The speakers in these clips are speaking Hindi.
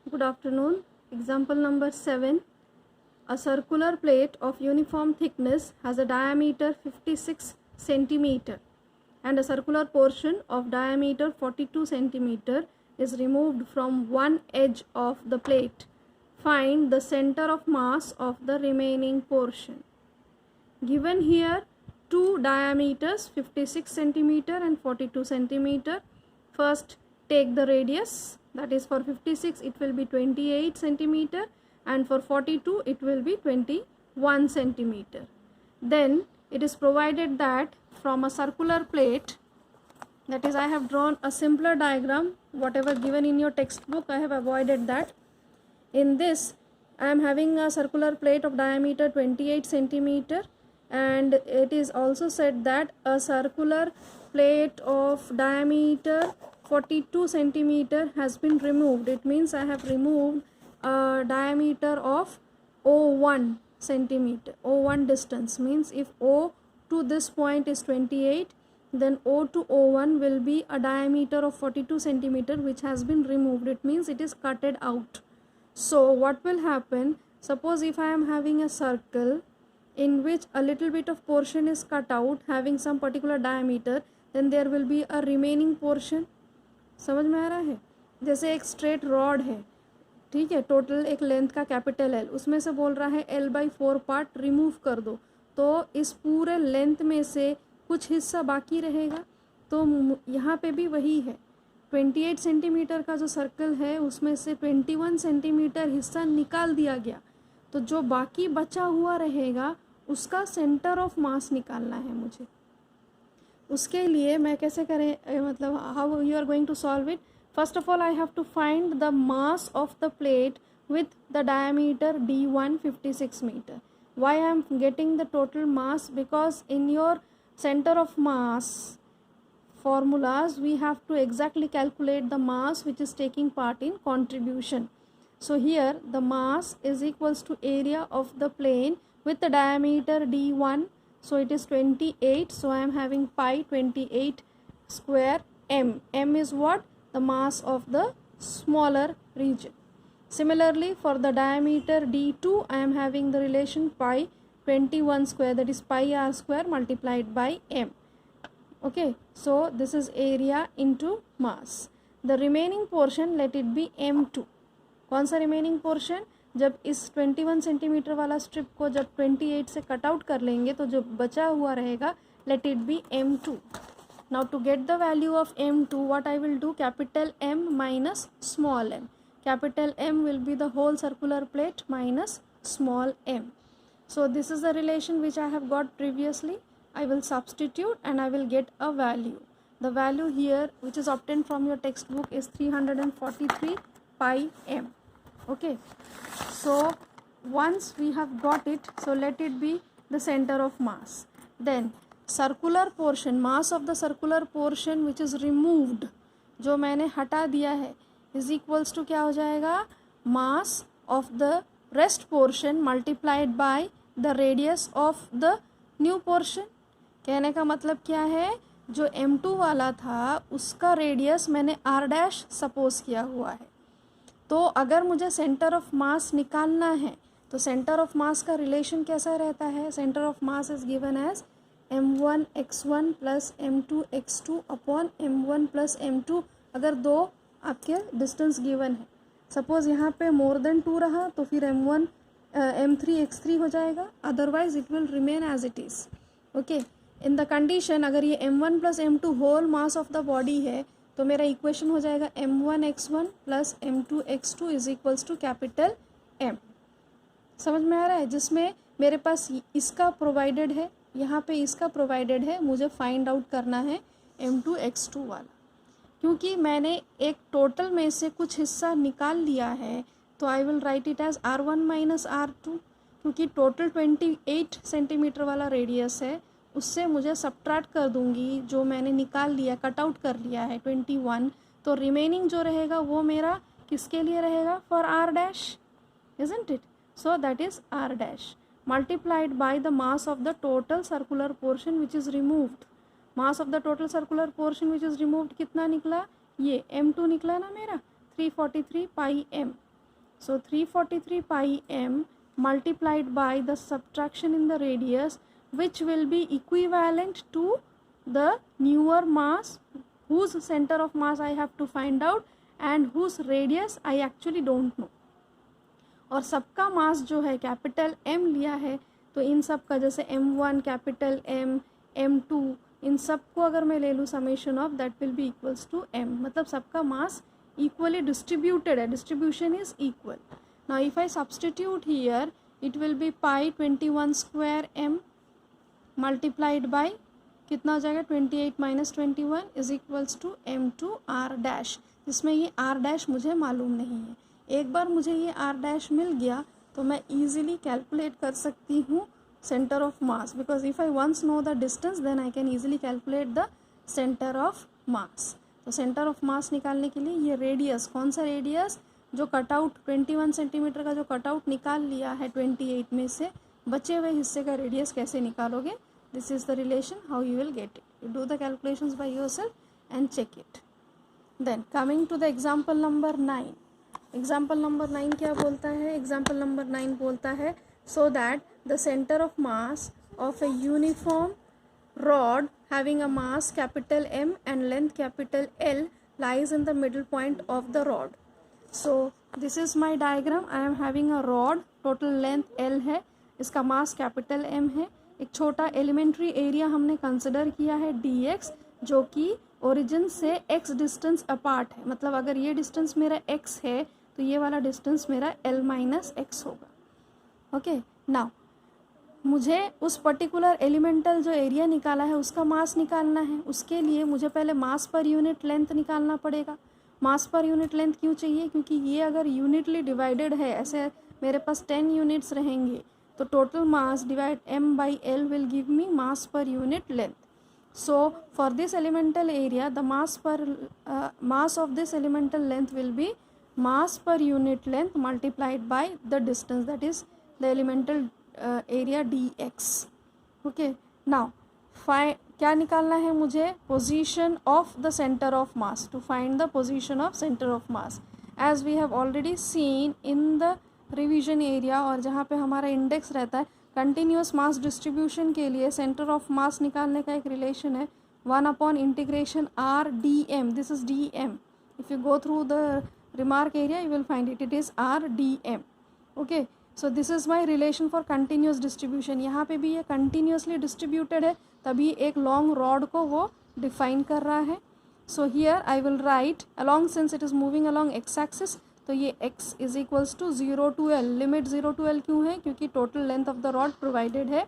Good afternoon. Example number 7. A circular plate of uniform thickness has a diameter 56 centimeter and a circular portion of diameter 42 centimeter is removed from one edge of the plate. Find the center of mass of the remaining portion. Given here two diameters 56 centimeter and 42 centimeter. First take the radius, that is for 56 it will be 28 centimeter and for 42 it will be 21 centimeter. Then it is provided that from a circular plate, that is I have drawn a simpler diagram, whatever given in your textbook I have avoided that. In this I am having a circular plate of diameter 28 centimeter and it is also said that a circular plate of diameter 42 centimeter has been removed. It means I have removed a diameter of O1 centimeter. O1 distance means if O to this point is 28, then O to O1 will be a diameter of 42 centimeter which has been removed. It means it is cutted out. So what will happen, suppose if I am having a circle in which a little bit of portion is cut out having some particular diameter, then there will be a remaining portion. समझ में आ रहा है? जैसे एक स्ट्रेट रॉड है, ठीक है, टोटल एक लेंथ का कैपिटल एल, उसमें से बोल रहा है L/4 पार्ट रिमूव कर दो, तो इस पूरे लेंथ में से कुछ हिस्सा बाकी रहेगा. तो यहाँ पे भी वही है, 28 सेंटीमीटर का जो सर्कल है उसमें से 21 सेंटीमीटर हिस्सा निकाल दिया गया, तो जो बाकी बचा हुआ रहेगा उसका सेंटर ऑफ मास निकालना है मुझे. उसके लिए मैं कैसे करें, मतलब how you are going to solve it. First of all I have to find the mass of the plate with the diameter D1 56 meter. Why I am getting the total mass? Because in your center of mass formulas we have to exactly calculate the mass which is taking part in contribution. So here the mass is equals to area of the plane with the diameter D1. So it is 28. So I am having pi 28 square m. M is what? The mass of the smaller region. Similarly for the diameter D2 I am having the relation pi 21 square, that is pi r square multiplied by m. Okay, so this is area into mass. The remaining portion let it be m2. कौन सा remaining portion? जब इस 21 सेंटीमीटर वाला स्ट्रिप को जब 28 से कट आउट कर लेंगे तो जो बचा हुआ रहेगा let it be m2. Now to get the value of m2, what I will do, capital M minus small m. Capital M will be the whole circular plate minus small m. So this is the relation which I have got previously. I will substitute and I will get a value. The value here which is obtained from your textbook is 343 pi m. Okay, so once we have got it, so let it be the center of mass. Then circular portion, mass of the circular portion which is removed, जो मैंने हटा दिया है, is equals to क्या हो जाएगा, mass of the rest portion multiplied by the radius of the new portion. कहने का मतलब क्या है, जो m2 वाला था उसका रेडियस मैंने r डैश सपोज किया हुआ है. तो अगर मुझे सेंटर ऑफ मास निकालना है तो सेंटर ऑफ मास का रिलेशन कैसा रहता है, centre of mass is given as m1 x1 plus m2 x2 upon m1 plus m2. अगर दो आपके डिस्टेंस गिवन है, सपोज यहाँ पे मोर देन 2 रहा तो फिर m1 m3 x3 हो जाएगा, otherwise it will remain as it is. Okay, in the condition अगर ये m1 plus m2 whole mass of the body है तो मेरा इक्वेशन हो जाएगा m1 x1 plus m2 x2 is equals to capital M. समझ में आ रहा है, जिसमें मेरे पास इसका प्रोवाइडेड है, यहाँ पे इसका प्रोवाइडेड है, मुझे फाइंड आउट करना है m2 x2 वाला. क्योंकि मैंने एक टोटल में से कुछ हिस्सा निकाल लिया है तो I will write it as r1 minus r2. क्योंकि टोटल 28 सेंटीमीटर वाला रेडियस है, उससे मुझे सब्ट्रैक्ट कर दूंगी जो मैंने निकाल लिया, कट आउट कर लिया है 21, तो रिमेनिंग जो रहेगा वो मेरा किसके लिए रहेगा, for r dash, isn't it? So that is r dash multiplied by the mass of the total circular portion which is removed. Mass of the total circular portion which is removed कितना निकला, ये m2 निकला ना मेरा 343 पाई m. So 343 pi m multiplied by the subtraction in the radius, which will be equivalent to the newer mass whose center of mass I have to find out and whose radius I actually don't know. और सबका मास जो है कैपिटल M लिया है, तो इन सब का जैसे M1 कैपिटल M, M2, इन सब को अगर मैं ले लूँ summation of, that will be equals to M. मतलब सबका मास इक्वली डिस्ट्रीब्यूटेड है, distribution is equal. Now if I substitute here, it will be pi 21 square M multiplied by कितना हो जाएगा 28 minus 21 is equals to M2 R dash. जिसमें ये R डैश मुझे मालूम नहीं है. एक बार मुझे ये R डैश मिल गया तो मैं ईजिली कैलकुलेट कर सकती हूँ centre of mass, because if I once know the distance then I can easily calculate the centre of mass. तो सेंटर ऑफ मास निकालने के लिए ये रेडियस, कौन सा रेडियस, जो कटआउट 21 सेंटीमीटर का जो कटआउट निकाल लिया है 28 में से, बचे हुए हिस्से का रेडियस कैसे निकालोगे. This is the relation, how you will get it. You do the calculations by yourself and check it. Then coming to the example number 9. Example number 9 क्या बोलता है. एग्जाम्पल नंबर 9 बोलता है so that the centre of mass of a uniform rod having a mass capital M and length capital L lies in the middle point of the rod. So this is my diagram. I am having a rod, total length L है, इसका mass capital M है. एक छोटा elementary area हमने consider किया है dx, जो कि origin से x distance apart है. मतलब अगर ये distance मेरा x है तो ये वाला distance मेरा L minus x होगा. ओके, नाउ मुझे उस पर्टिकुलर एलिमेंटल जो एरिया निकाला है उसका मास निकालना है. उसके लिए मुझे पहले मास पर यूनिट लेंथ निकालना पड़ेगा. मास पर यूनिट लेंथ क्यों चाहिए, क्योंकि ये अगर यूनिटली डिवाइडेड है, ऐसे मेरे पास 10 यूनिट्स रहेंगे, तो total mass divide m by L will give me mass per unit length. So for this elemental area the mass of this elemental length will be mass per unit length multiplied by the distance, that is the elemental area dx. Okay, now क्या निकालना है मुझे, position of the centre of mass. To find the position of centre of mass, as we have already seen in the revision area, और जहाँ पे हमारा इंडेक्स रहता है, कंटिन्यूस मास डिस्ट्रीब्यूशन के लिए सेंटर ऑफ मास निकालने का एक रिलेशन है 1/इंटीग्रेशन r dm. This is dm. If you go through the remark area you will find it is r dm. Okay, so this is my relation for continuous distribution. यहाँ पे भी ये कंटिन्यूसली डिस्ट्रीब्यूटेड है, तभी एक लॉन्ग रॉड को वो डिफाइन कर रहा है. So here I will write along, since it is moving along x axis, तो ये x is equals to 0 to L. Limit 0 to L क्यों है, क्योंकि total length of the rod provided है.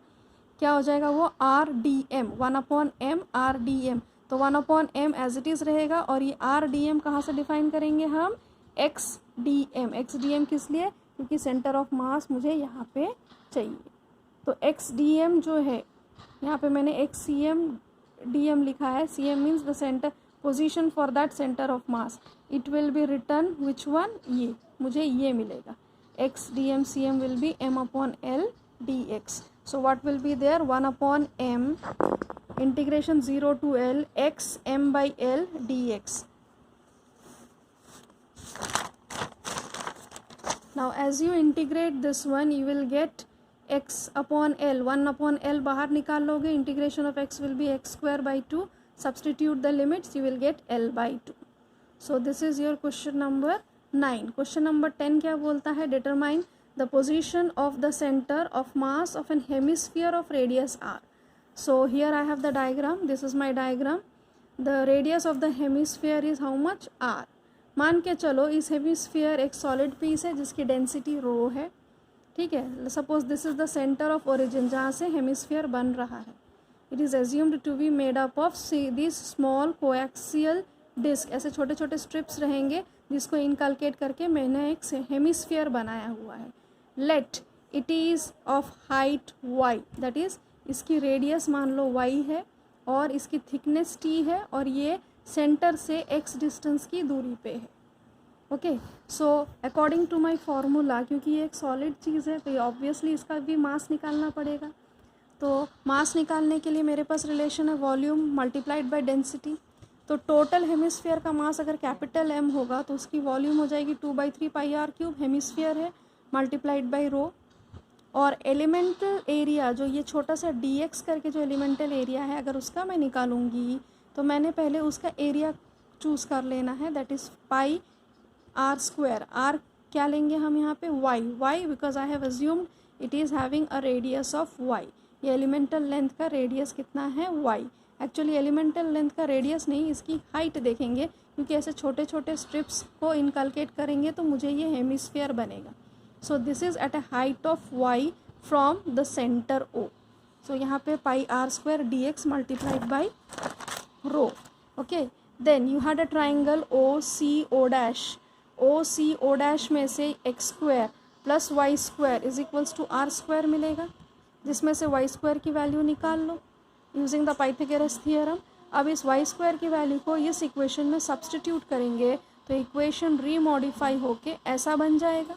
क्या हो जाएगा वो r dm, 1/m r dm. तो 1/m एज इट इज़ रहेगा, और ये r dm कहाँ से डिफाइन करेंगे हम, x dm. x dm किस लिए, क्योंकि सेंटर ऑफ मास मुझे यहाँ पे चाहिए. तो एक्स डी एम जो है, यहाँ पे मैंने x c m d m लिखा है. C m means the centre position for that centre of mass. It will be return which one, ये मुझे ये मिलेगा. X d m c m will be m/L dx. So what will be there, 1/m integration 0 to L x m/L dx. Now as you integrate this one you will get x/L. 1/L बाहर निकाल लोगे, integration of x will be x square by 2. Substitute the limits, you will get L by 2. So this is your question number 9. Question number 10 क्या बोलता है, determine the position of the center of mass of an hemisphere of radius r. So here I have the diagram. This is my diagram. The radius of the hemisphere is how much, r. मान के चलो इस हेमिस्फीयर एक सॉलिड पीस है जिसकी डेंसिटी रो है. ठीक है, suppose this is the centre of origin जहाँ से हेमिस्फीयर बन रहा है. It is assumed to be made up of this small coaxial disc. ऐसे छोटे छोटे स्ट्रिप्स रहेंगे जिसको इनकलकेट करके मैंने एक हेमिस्फीयर बनाया हुआ है. Let it is of height y, that is इसकी रेडियस मान लो y है और इसकी थिकनेस t है, और ये सेंटर से x डिस्टेंस की दूरी पे है. Okay, so according to my formula, क्योंकि ये एक सॉलिड चीज़ है तो ये ऑब्वियसली इसका भी मास निकालना पड़ेगा. तो मास निकालने के लिए मेरे पास रिलेशन है वॉल्यूम मल्टीप्लाइड बाय डेंसिटी. तो टोटल हेमिस्फीयर का मास अगर कैपिटल M होगा तो उसकी वॉल्यूम हो जाएगी 2/3 पाई आर क्यूब, हेमिस्फीयर है, मल्टीप्लाइड बाई रो। और एलिमेंटल एरिया जो ये छोटा सा dx करके जो एलिमेंटल एरिया है, अगर उसका मैं निकालूंगी तो मैंने पहले उसका एरिया चूज़ कर लेना है, that is pi r square. R क्या लेंगे हम यहाँ पे, y because I have assumed it is having a radius of y. ये एलिमेंटल लेंथ का रेडियस कितना है, वाई। एक्चुअली एलिमेंटल लेंथ का रेडियस नहीं, इसकी हाइट देखेंगे, क्योंकि ऐसे छोटे छोटे स्ट्रिप्स को इनकलकेट करेंगे तो मुझे ये हेमिस्फीयर बनेगा। So this is at a height of y from the centre O. So यहाँ पे pi r square d x multiplied by rho. Okay, then you had a triangle O C O dash. O C O dash में से x square plus y square is equals to r square मिलेगा, जिसमें से वाई स्क्वायर की वैल्यू निकाल लो यूजिंग द पाइथागोरस थ्योरम। अब इस वाई स्क्वायर की वैल्यू को इस इक्वेशन में सब्सटीट्यूट करेंगे तो इक्वेशन रीमॉडिफाई होके ऐसा बन जाएगा।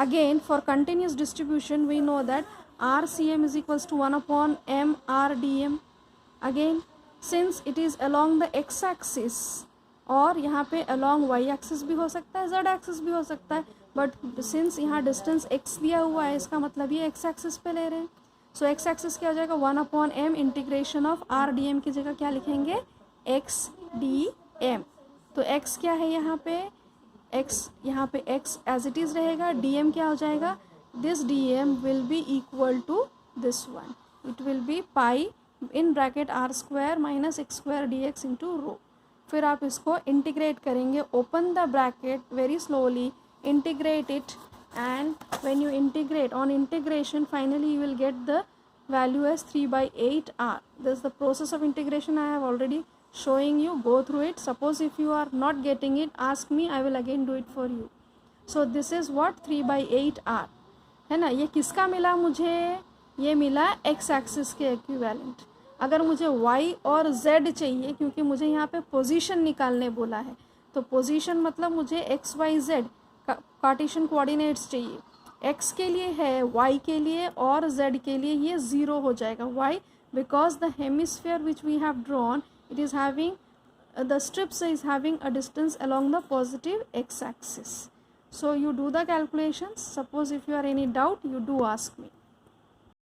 Again for continuous distribution we know that r c m is equals to 1/m r d m. Again since it is along the x axis, और यहाँ पे अलोंग वाई एक्सिस भी हो सकता है, जेड एक्सिस भी हो सकता है, बट सिंस यहाँ डिस्टेंस x दिया हुआ है इसका मतलब ये एक्स एक्सिस पे ले रहे हैं। सो एक्स एक्सिस क्या हो जाएगा, 1/m integration of r d m की जगह क्या लिखेंगे, एक्स डी एम। तो x क्या है यहाँ पे, x यहाँ पे x एज इट इज़ रहेगा, dm क्या हो जाएगा, this dm will be equal to this one, it will be pi in bracket r square minus x square d x into rho. फिर आप इसको इंटीग्रेट करेंगे, open the bracket very slowly, integrate it, and when you integrate, on integration finally you will get the value as 3/8 r. This is the process of integration I have already showing you, go through it. Suppose if you are not getting it, ask me, I will again do it for you. So this is what 3/8 r है ना। ये किसका मिला मुझे, ये मिला x एक्सिस के इक्विवेलेंट। अगर मुझे y और z चाहिए, क्योंकि मुझे यहाँ पे पोजीशन निकालने बोला है, तो पोजीशन मतलब मुझे x y z Cartesian coordinates चाहिए। x के लिए है, y के लिए और z के लिए ये 0 हो जाएगा। why? Because the hemisphere which we have drawn, it is having the strips is having a distance along the positive x axis. So you do the calculations. Suppose if you are any doubt, you do ask me.